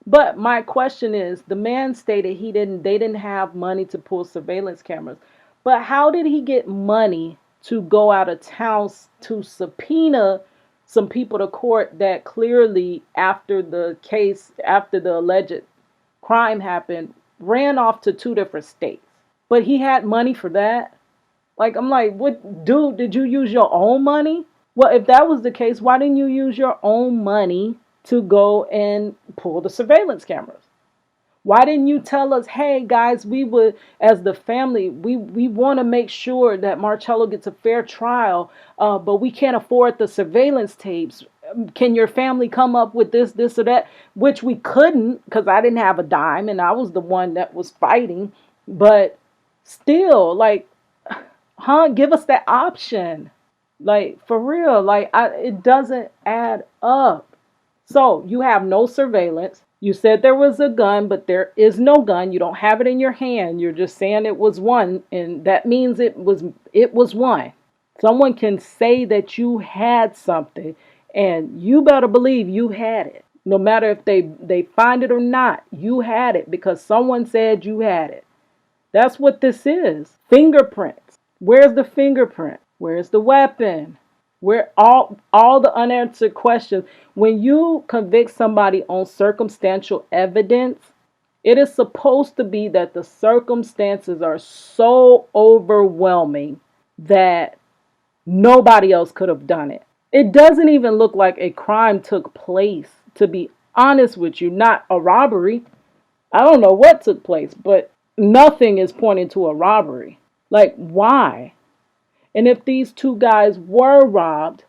But my question is, the man stated they didn't have money to pull surveillance cameras. But how did he get money to go out of town to subpoena some people to court that clearly after the alleged crime happened, ran off to 2 different states? But he had money for that? Like, I'm like, what, dude, did you use your own money? Well, if that was the case, why didn't you use your own money to go and pull the surveillance cameras? Why didn't you tell us, hey guys, we would, as the family, we want to make sure that Marchello gets a fair trial, but we can't afford the surveillance tapes. Can your family come up with this or that? Which we couldn't, because I didn't have a dime and I was the one that was fighting. But still, like, give us that option. Like, for real, like, it doesn't add up. So you have no surveillance. You said there was a gun, but there is no gun. You don't have it in your hand. You're just saying it was one, and that means it was one. Someone can say that you had something, and you better believe you had it. No matter if they find it or not, you had it because someone said you had it. That's what this is. Fingerprints. Where's the fingerprint? Where's the weapon? Where all the unanswered questions. When you convict somebody on circumstantial evidence, it is supposed to be that the circumstances are so overwhelming that nobody else could have done it. It doesn't even look like a crime took place, to be honest with you, not a robbery. I don't know what took place, but nothing is pointing to a robbery. Like, why? And if these two guys were robbed,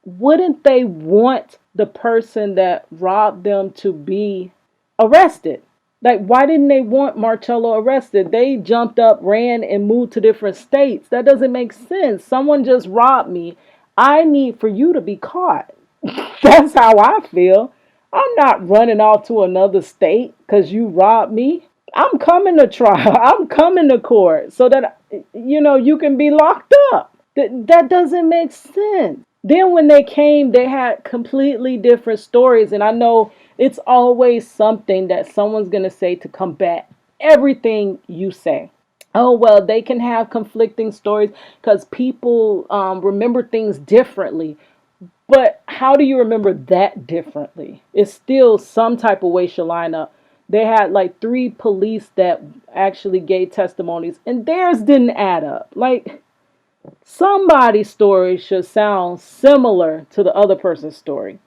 wouldn't they want the person that robbed them to be arrested? Like, why didn't they want Marchello arrested? They jumped up, ran, and moved to different states. That doesn't make sense. Someone just robbed me. I need for you to be caught. That's how I feel. I'm not running off to another state because you robbed me. I'm coming to trial. I'm coming to court so that, you can be locked up. That doesn't make sense. Then when they came, they had completely different stories. And I know it's always something that someone's going to say to combat everything you say. Oh, well, they can have conflicting stories because people remember things differently. But how do you remember that differently? It's still some type of way should line up. They had like 3 police that actually gave testimonies, and theirs didn't add up. Like, somebody's story should sound similar to the other person's story.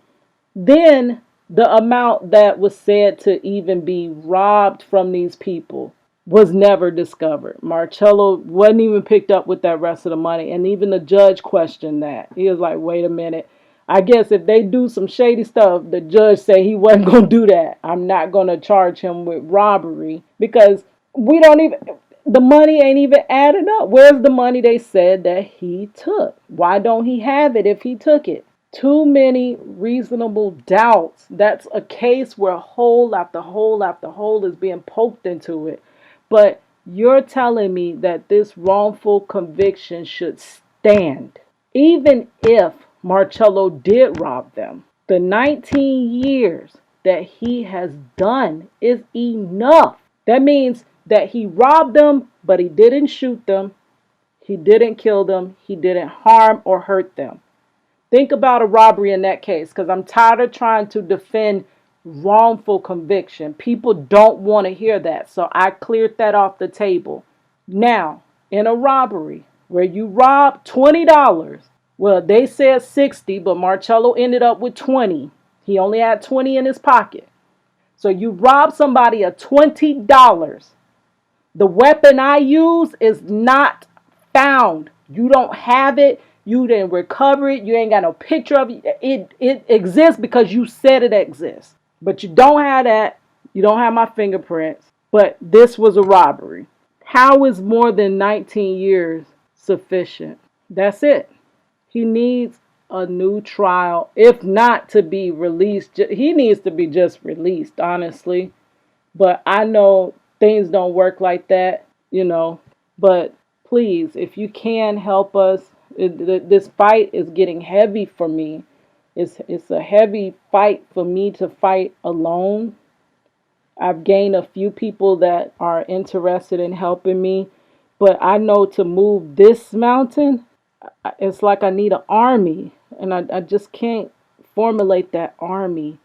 Then the amount that was said to even be robbed from these people was never discovered. Marchello wasn't even picked up with that rest of the money, and even the judge questioned that. He was like, wait a minute. I guess if they do some shady stuff, the judge said he wasn't going to do that. I'm not going to charge him with robbery because the money ain't even added up. Where's the money they said that he took? Why don't he have it if he took it? Too many reasonable doubts. That's a case where hole after hole after hole is being poked into it. But You're telling me that this wrongful conviction should stand, even if Marchello did rob them. The 19 years that he has done is enough. That means that he robbed them, but he didn't shoot them. He didn't kill them. He didn't harm or hurt them. Think about a robbery in that case, because I'm tired of trying to defend wrongful conviction. People don't want to hear that. So I cleared that off the table. Now, in a robbery where you rob $20, well, they said 60, but Marchello ended up with 20. He only had 20 in his pocket. So you rob somebody of $20. The weapon I use is not found. You don't have it. You didn't recover it. You ain't got no picture of it. It exists because you said it exists. But you don't have that. You don't have my fingerprints. But this was a robbery. How is more than 19 years sufficient? That's it. He needs a new trial, if not to be released. He needs to be just released, honestly. But I know things don't work like that, But please, if you can help us, this fight is getting heavy for me. It's a heavy fight for me to fight alone. I've gained a few people that are interested in helping me, but I know to move this mountain, it's like I need an army, and I just can't formulate that army.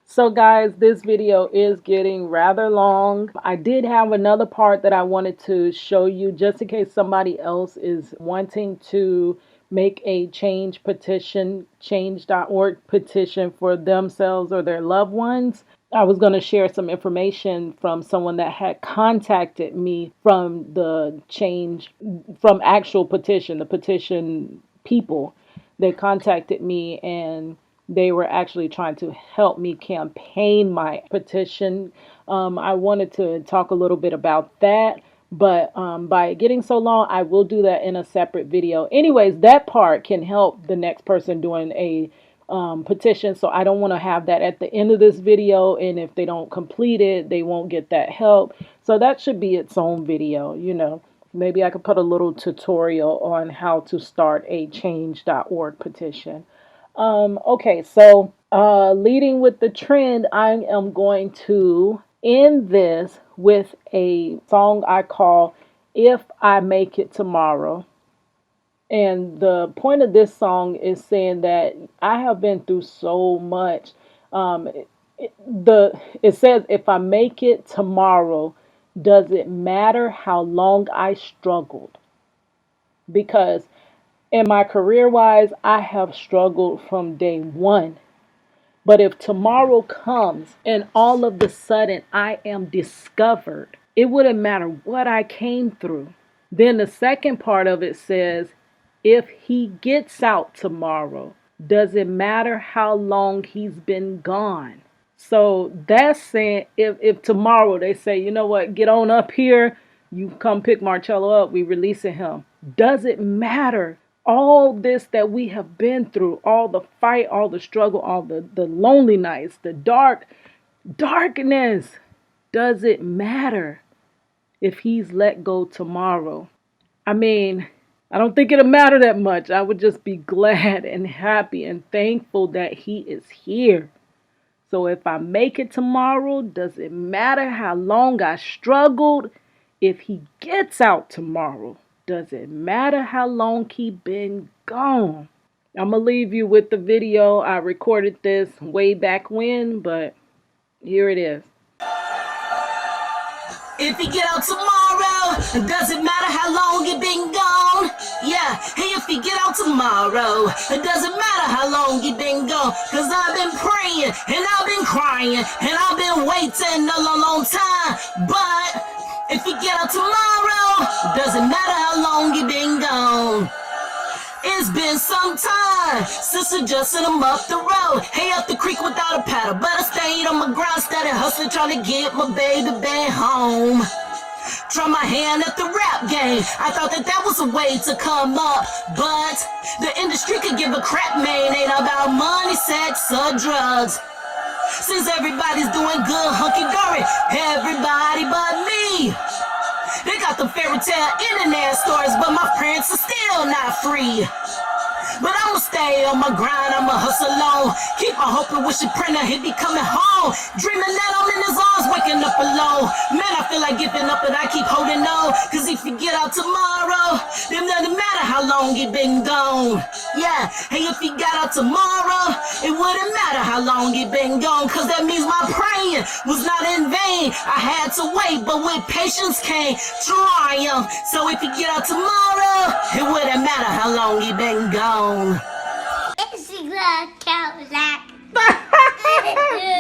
So guys, this video is getting rather long. I did have another part that I wanted to show you just in case somebody else is wanting to make a change petition, change.org petition for themselves or their loved ones. I was going to share some information from someone that had contacted me from the change, from actual petition, the petition people. They contacted me and they were actually trying to help me campaign my petition. I wanted to talk a little bit about that, but by it getting so long, I will do that in a separate video. Anyways, that part can help the next person doing a petition, so I don't want to have that at the end of this video, and if they don't complete it, they won't get that help. So that should be its own video, Maybe I could put a little tutorial on how to start a change.org petition. Okay, so leading with the trend, I am going to end this with a song I call If I Make It Tomorrow. And the point of this song is saying that I have been through so much. It says, if I make it tomorrow, does it matter how long I struggled? Because in my career-wise, I have struggled from day one. But if tomorrow comes and all of a sudden I am discovered, it wouldn't matter what I came through. Then the second part of it says, if he gets out tomorrow, does it matter how long he's been gone? So that's saying if tomorrow they say, you know what, get on up here, you come pick Marchello up, we releasing him. Does it matter? All this that we have been through, all the fight, all the struggle, all the lonely nights, the darkness, does it matter if he's let go tomorrow? I mean, I don't think it'll matter that much. I would just be glad and happy and thankful that he is here. So if I make it tomorrow, does it matter how long I struggled? If he gets out tomorrow, does it matter how long he been gone? I'm going to leave you with the video. I recorded this way back when, but here it is. If he get out tomorrow, does it matter how long you been gone? Yeah, hey, if he get out tomorrow, it doesn't matter how long you been gone. Cause I've been praying, and I've been crying, and I've been waiting a long time. But if he get out tomorrow, doesn't matter how long you been gone. It's been some time since adjusting them up the road. Hey, up the creek without a paddle, but I stayed on my grind, started hustling, trying to get my baby back home. Try my hand at the rap game. I thought that was a way to come up, but the industry could give a crap, man. Ain't about money, sex, or drugs. since everybody's doing good, hunky-dory. Everybody but me. They got the fairy tale internet stories, but my parents are still not free. But I'ma stay on my grind, I'ma hustle on. Keep on hoping, wishing printer, he be coming home. Dreaming that I'm in his arms, waking up alone. Man, I feel like giving up, but I keep holding on. Cause if you get out tomorrow, then doesn't matter how long you been gone. Yeah, hey, if you got out tomorrow, it wouldn't matter how long you been gone. Cause that means my praying was not in vain. I had to wait, but with patience came triumph. So if you get out tomorrow, it wouldn't matter how long you been gone. It's a good Cadillac.